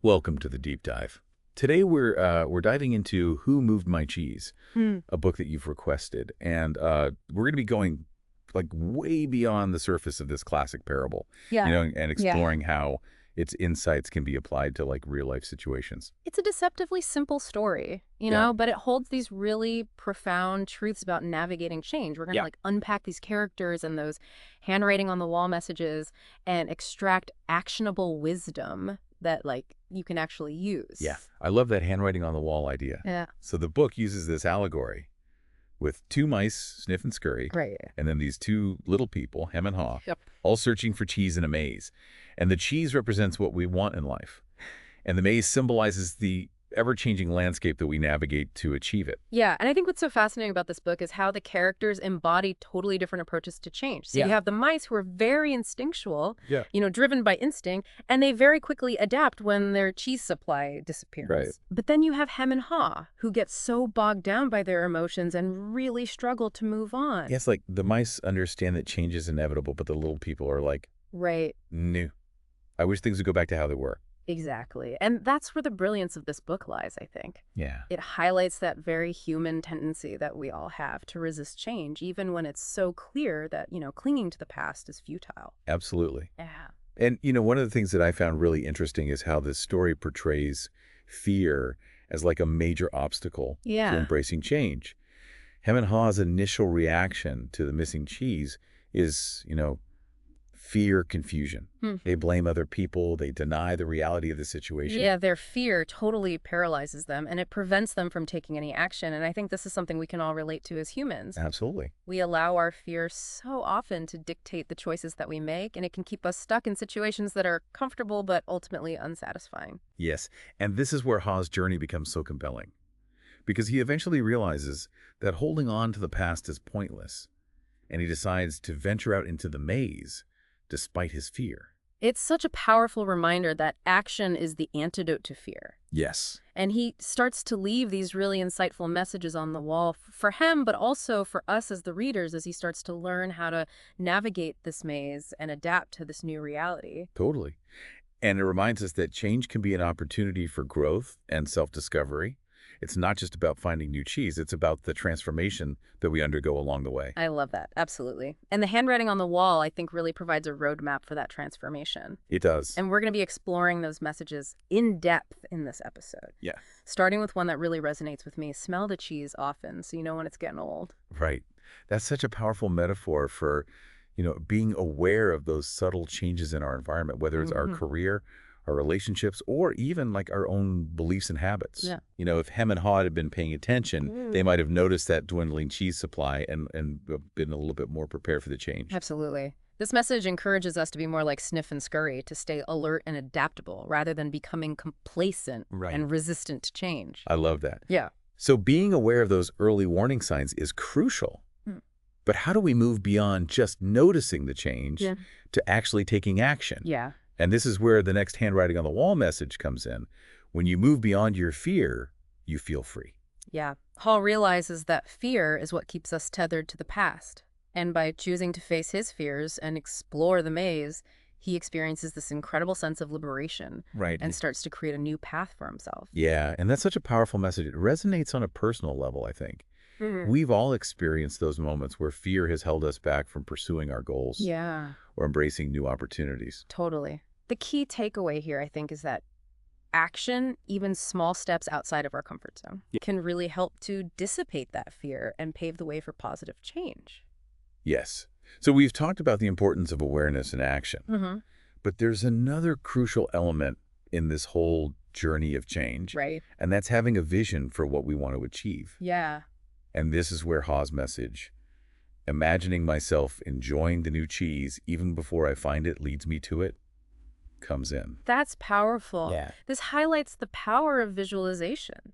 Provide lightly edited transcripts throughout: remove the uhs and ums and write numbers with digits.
Welcome to the deep dive. Today we're diving into Who Moved My Cheese, Hmm. a book that you've requested, and we're going to be going like way beyond the surface of this classic parable, Yeah. and Yeah. exploring how its insights can be applied to like real life situations. It's a deceptively simple story, Yeah, but it holds these really profound truths about navigating change. We're going to yeah, like unpack these characters and those handwriting on the wall messages and extract actionable wisdom that like you can actually yeah. use. I love that handwriting on the wall idea. Yeah. So the book uses this allegory with two mice, Sniff and Scurry, Great. and then these two little people, Hem and Haw, Yep. all searching for cheese in a maze. And the cheese represents what we want in life, and the maze symbolizes the ever-changing landscape that we navigate to achieve it. Yeah, and I think what's so fascinating about this book is how the characters embody totally different approaches to change. So you Yeah. have the mice who are very instinctual, Yeah. driven by instinct, and they very quickly adapt when their cheese supply disappears. Right. But then you have Hem and Haw, who get so bogged down by their emotions and really struggle to move on. Yes, like the mice understand that change is inevitable, but the little people are like, Right. no. I wish things would go back to how they were. Exactly. And that's where the brilliance of this book lies, I think. Yeah. It highlights that very human tendency that we all have to resist change, even when it's so clear that, clinging to the past is futile. Absolutely. Yeah. And, one of the things that I found really interesting is how this story portrays fear as like a major obstacle to Yeah. embracing change. Hem and Haw's initial reaction to the missing cheese is, fear, confusion. Hmm. They blame other people. They deny the reality of the situation. Yeah, their fear totally paralyzes them and it prevents them from taking any action. And I think this is something we can all relate to as humans. Absolutely. We allow our fear so often to dictate the choices that we make, and it can keep us stuck in situations that are comfortable but ultimately unsatisfying. Yes. And this is where Haw's journey becomes so compelling, because he eventually realizes that holding on to the past is pointless, and he decides to venture out into the maze despite his fear. It's such a powerful reminder that action is the antidote to fear. Yes. And he starts to leave these really insightful messages on the wall for him, but also for us as the readers as he starts to learn how to navigate this maze and adapt to this new reality. Totally. And it reminds us that change can be an opportunity for growth and self-discovery. It's not just about finding new cheese. It's about the transformation that we undergo along the way. I love that. Absolutely. And the handwriting on the wall, I think, really provides a roadmap for that transformation. It does. And we're going to be exploring those messages in depth in this episode. Yeah. Starting with one that really resonates with me, smell the cheese often so you know when it's getting old. Right. That's such a powerful metaphor for, being aware of those subtle changes in our environment, whether it's our Mhm. career, our relationships, or even like our own beliefs and habits. Yeah. If Hem and Haw had been paying attention, they might have noticed that dwindling cheese supply and been a little bit more prepared for the change. Absolutely. This message encourages us to be more like Sniff and Scurry, to stay alert and adaptable rather than becoming complacent Right. and resistant to change. I love that. Yeah. So being aware of those early warning signs is crucial. Hmm. But how do we move beyond just noticing the change Yeah. to actually taking action? Yeah. And this is where the next handwriting on the wall message comes in. When you move beyond your fear, you feel free. Yeah. Hall realizes that fear is what keeps us tethered to the past. And by choosing to face his fears and explore the maze, he experiences this incredible sense of liberation Right. and starts to create a new path for himself. Yeah, and that's such a powerful message. It resonates on a personal level, I think. We've all experienced those moments where fear has held us back from pursuing our goals Yeah, or embracing new opportunities. totally. The key takeaway here, I think, is that action, even small steps outside of our comfort zone, Yeah. can really help to dissipate that fear and pave the way for positive change. Yes. So we've talked about the importance of awareness and action, Mm-hmm. but there's another crucial element in this whole journey of change, Right. and that's having a vision for what we want to achieve. Yeah. And this is where Haw's message, imagining myself enjoying the new cheese even before I find it leads me to it, comes in. That's powerful. Yeah. This highlights the power of visualization.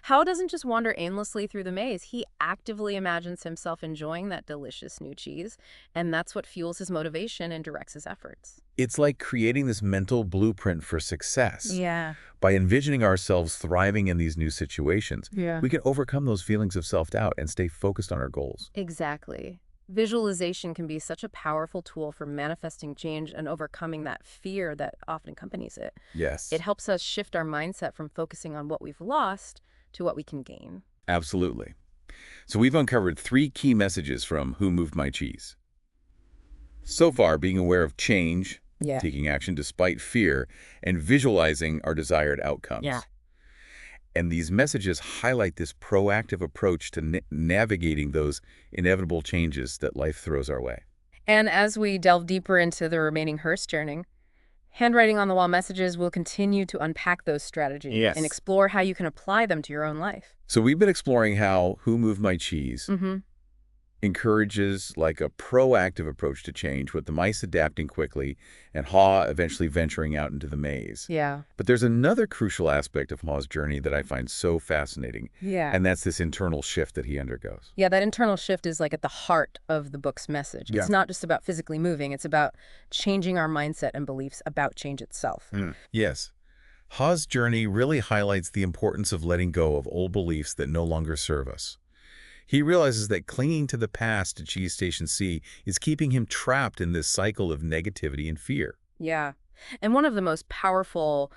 Hal doesn't just wander aimlessly through the maze. He actively imagines himself enjoying that delicious new cheese, and that's what fuels his motivation and directs his efforts. It's like creating this mental blueprint for success. Yeah. By envisioning ourselves thriving in these new situations, Yeah. we can overcome those feelings of self-doubt and stay focused on our goals. Exactly. Visualization can be such a powerful tool for manifesting change and overcoming that fear that often accompanies it. It Yes, helps us shift our mindset from focusing on what we've lost to what we can gain. absolutely. So we've uncovered 3 key messages from Who Moved My Cheese. So far, being aware of change, Yeah. taking action despite fear, and visualizing our desired Yeah. outcomes. And these messages highlight this proactive approach to navigating those inevitable changes that life throws our way. And as we delve deeper into the remaining Hearst journey, handwriting on the wall messages will continue to unpack those strategies and Yes. explore how you can apply them to your own life. So we've been exploring how Who Moved My Cheese Mm-hmm. encourages like a proactive approach to change, with the mice adapting quickly and Haw eventually venturing out into the maze. Yeah. But there's another crucial aspect of Haw's journey that I find so fascinating, Yeah. and that's this internal shift that he undergoes. Yeah, that internal shift is like at the heart of the book's message. Yeah. It's not just about physically moving, it's about changing our mindset and beliefs about change itself. Yes. Haw's journey really highlights the importance of letting go of old beliefs that no longer serve us. He realizes that clinging to the past at Cheese Station C is keeping him trapped in this cycle of negativity and fear. Yeah. And one of the most powerful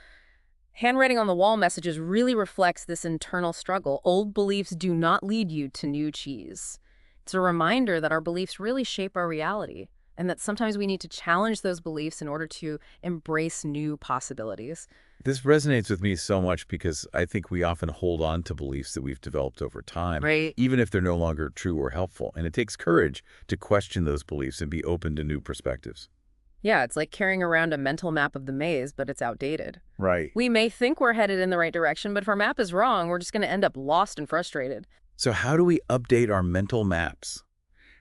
handwriting on the wall messages really reflects this internal struggle. Old beliefs do not lead you to new cheese. It's a reminder that our beliefs really shape our reality, and that sometimes we need to challenge those beliefs in order to embrace new possibilities. This resonates with me so much because I think we often hold on to beliefs that we've developed over time, Right. even if they're no longer true or helpful. And it takes courage to question those beliefs and be open to new perspectives. Yeah, it's like carrying around a mental map of the maze, but it's outdated. Right. We may think we're headed in the right direction, but if our map is wrong, we're just going to end up lost and frustrated. So how do we update our mental maps?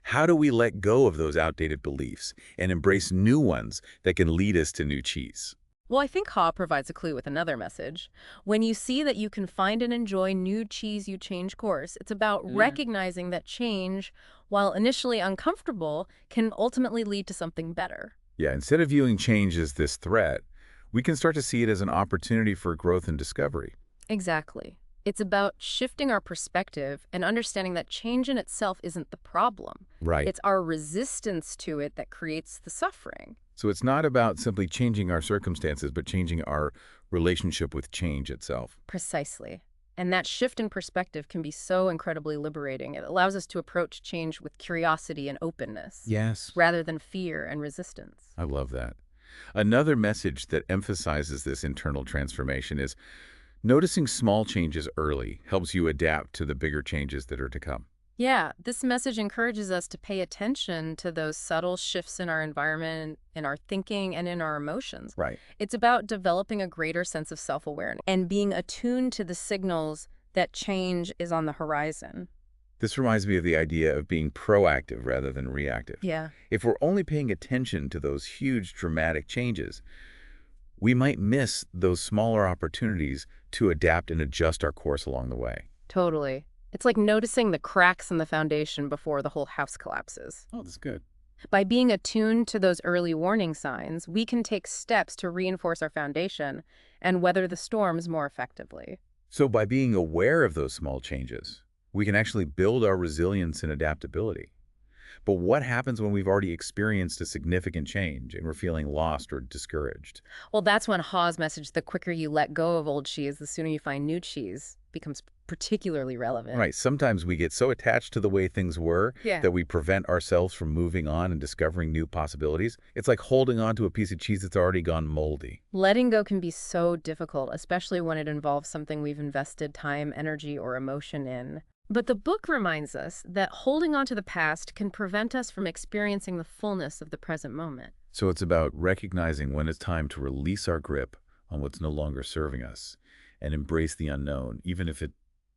How do we let go of those outdated beliefs and embrace new ones that can lead us to new cheese? Well, I think Haw provides a clue with another message. When you see that you can find and enjoy new cheese, you change course. It's about recognizing that change, while initially uncomfortable, can ultimately lead to something better. Yeah, instead of viewing change as this threat, we can start to see it as an opportunity for growth and discovery. Exactly. It's about shifting our perspective and understanding that change in itself isn't the problem. Right. It's our resistance to it that creates the suffering. So it's not about simply changing our circumstances, but changing our relationship with change itself. Precisely. And that shift in perspective can be so incredibly liberating. It allows us to approach change with curiosity and openness, Yes. rather than fear and resistance. I love that. Another message that emphasizes this internal transformation is noticing small changes early helps you adapt to the bigger changes that are to come. Yeah, this message encourages us to pay attention to those subtle shifts in our environment, in our thinking, and in our emotions. Right. It's about developing a greater sense of self-awareness and being attuned to the signals that change is on the horizon. This reminds me of the idea of being proactive rather than reactive. Yeah. If we're only paying attention to those huge dramatic changes, we might miss those smaller opportunities to adapt and adjust our course along the way. Totally. It's like noticing the cracks in the foundation before the whole house collapses. Oh, that's good. By being attuned to those early warning signs, we can take steps to reinforce our foundation and weather the storms more effectively. So by being aware of those small changes, we can actually build our resilience and adaptability. But what happens when we've already experienced a significant change and we're feeling lost or discouraged? Well, that's when Haw's message, the quicker you let go of old cheese, the sooner you find new cheese, becomes particularly relevant. Right. Sometimes we get so attached to the way things were Yeah. that we prevent ourselves from moving on and discovering new possibilities. It's like holding on to a piece of cheese that's already gone moldy. Letting go can be so difficult, especially when it involves something we've invested time, energy, or emotion in. But the book reminds us that holding on to the past can prevent us from experiencing the fullness of the present moment. So it's about recognizing when it's time to release our grip on what's no longer serving us and embrace the unknown, even if it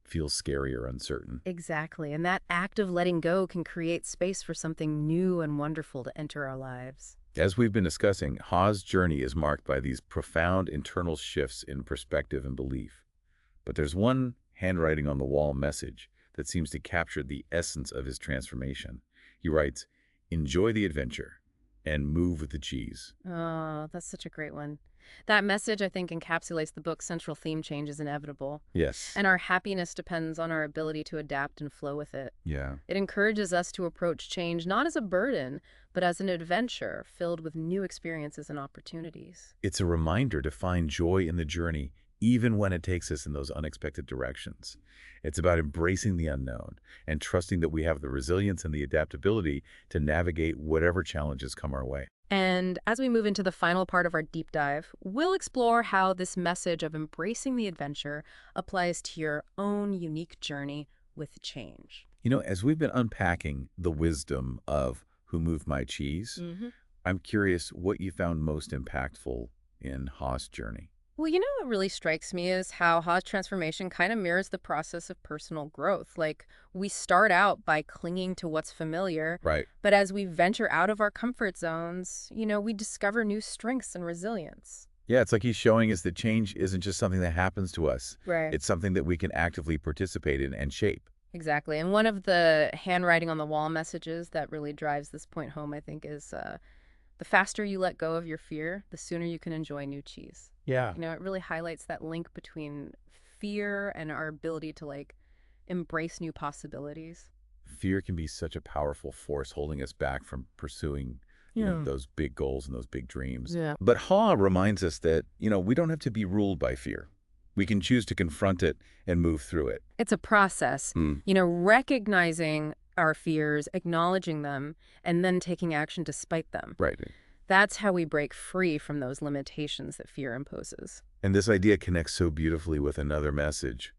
feels scary or uncertain. Exactly, and that act of letting go can create space for something new and wonderful to enter our lives. As we've been discussing, Haw's journey is marked by these profound internal shifts in perspective and belief. But there's one handwriting on the wall message that seems to capture the essence of his transformation. He writes, "Enjoy the adventure and move with the cheese." Oh, that's such a great one. That message, I think, encapsulates the book's central theme: change is inevitable. Yes. And our happiness depends on our ability to adapt and flow with it. Yeah. It encourages us to approach change not as a burden, but as an adventure filled with new experiences and opportunities. It's a reminder to find joy in the journey, even when it takes us in those unexpected directions. It's about embracing the unknown and trusting that we have the resilience and the adaptability to navigate whatever challenges come our way. And as we move into the final part of our deep dive, we'll explore how this message of embracing the adventure applies to your own unique journey with change. As we've been unpacking the wisdom of Who Moved My Cheese, Mm-hmm. I'm curious what you found most impactful in Ha's journey. Well, what really strikes me is how Ha's transformation kind of mirrors the process of personal growth. Like, we start out by clinging to what's familiar, Right. but as we venture out of our comfort zones, we discover new strengths and resilience. Yeah, it's like he's showing us that change isn't just something that happens to us. Right. It's something that we can actively participate in and shape. Exactly. And one of the handwriting on the wall messages that really drives this point home, I think, is the faster you let go of your fear, the sooner you can enjoy new cheese. Yeah. It really highlights that link between fear and our ability to embrace new possibilities. Fear can be such a powerful force holding us back from pursuing those big goals and those big dreams. Yeah. But Ha reminds us that, we don't have to be ruled by fear. We can choose to confront it and move through it. It's a process, recognizing our fears, acknowledging them, and then taking action despite them. Right. That's how we break free from those limitations that fear imposes. And this idea connects so beautifully with another message.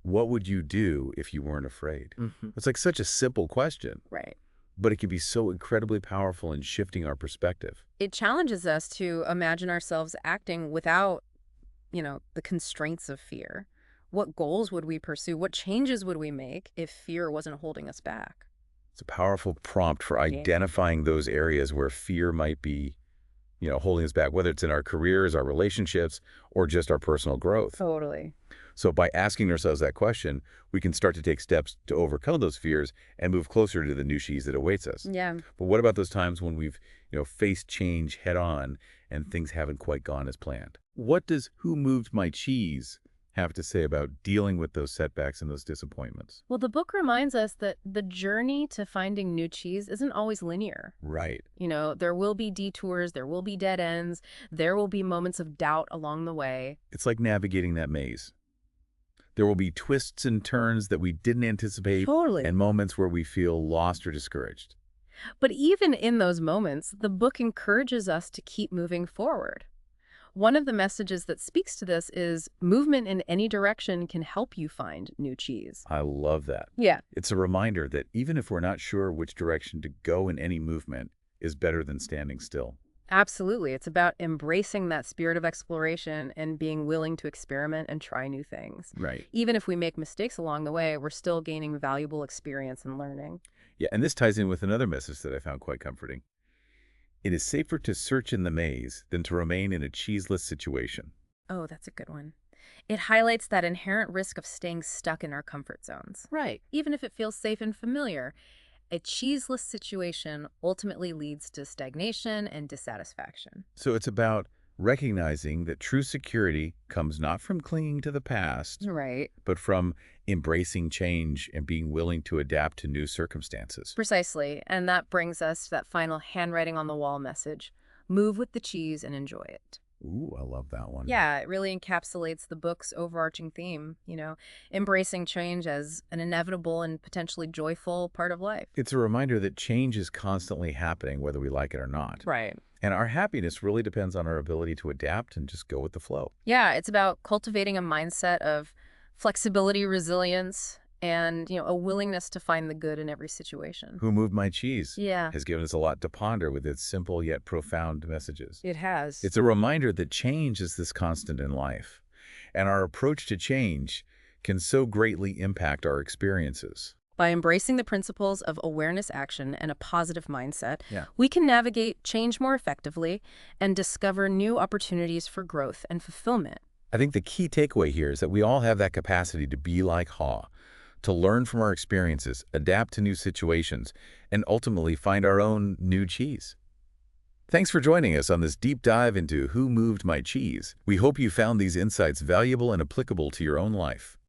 What would you do if you weren't afraid? Mm-hmm. It's like such a simple question, Right. but it can be so incredibly powerful in shifting our perspective. It challenges us to imagine ourselves acting without, the constraints of fear. What goals would we pursue? What changes would we make if fear wasn't holding us back? It's a powerful prompt for identifying those areas where fear might be, holding us back, whether it's in our careers, our relationships, or just our personal growth. Totally. So by asking ourselves that question, we can start to take steps to overcome those fears and move closer to the new cheese that awaits us. Yeah. But what about those times when we've, faced change head on and things haven't quite gone as planned? What does Who Moved My Cheese have to say about dealing with those setbacks and those disappointments? Well, the book reminds us that the journey to finding new cheese isn't always linear. Right. There will be detours, there will be dead ends, there will be moments of doubt along the way. It's like navigating that maze. There will be twists and turns that we didn't anticipate Totally. and moments where we feel lost or discouraged. But even in those moments, the book encourages us to keep moving forward. One of the messages that speaks to this is movement in any direction can help you find new cheese. I love that. Yeah. It's a reminder that even if we're not sure which direction to go in any movement is better than standing still. Absolutely. It's about embracing that spirit of exploration and being willing to experiment and try new things. Right. Even if we make mistakes along the way, we're still gaining valuable experience and learning. Yeah, and this ties in with another message that I found quite comforting. It is safer to search in the maze than to remain in a cheeseless situation. Oh, that's a good one. It highlights that inherent risk of staying stuck in our comfort zones. Right. Even if it feels safe and familiar, a cheeseless situation ultimately leads to stagnation and dissatisfaction. So it's about recognizing that true security comes not from clinging to the past, Right. but from embracing change and being willing to adapt to new circumstances. Precisely. And that brings us to that final handwriting on the wall message. Move with the cheese and enjoy it. Ooh, I love that one. Yeah, it really encapsulates the book's overarching theme, embracing change as an inevitable and potentially joyful part of life. It's a reminder that change is constantly happening, whether we like it or not. Right. And our happiness really depends on our ability to adapt and just go with the flow. Yeah, it's about cultivating a mindset of flexibility, resilience, and, a willingness to find the good in every situation. Who Moved My Cheese Yeah, has given us a lot to ponder with its simple yet profound messages. it has. It's a reminder that change is this constant in life, and our approach to change can so greatly impact our experiences. By embracing the principles of awareness, action, and a positive mindset, Yeah. we can navigate change more effectively and discover new opportunities for growth and fulfillment. I think the key takeaway here is that we all have that capacity to be like Ha, to learn from our experiences, adapt to new situations, and ultimately find our own new cheese. Thanks for joining us on this deep dive into Who Moved My Cheese. We hope you found these insights valuable and applicable to your own life.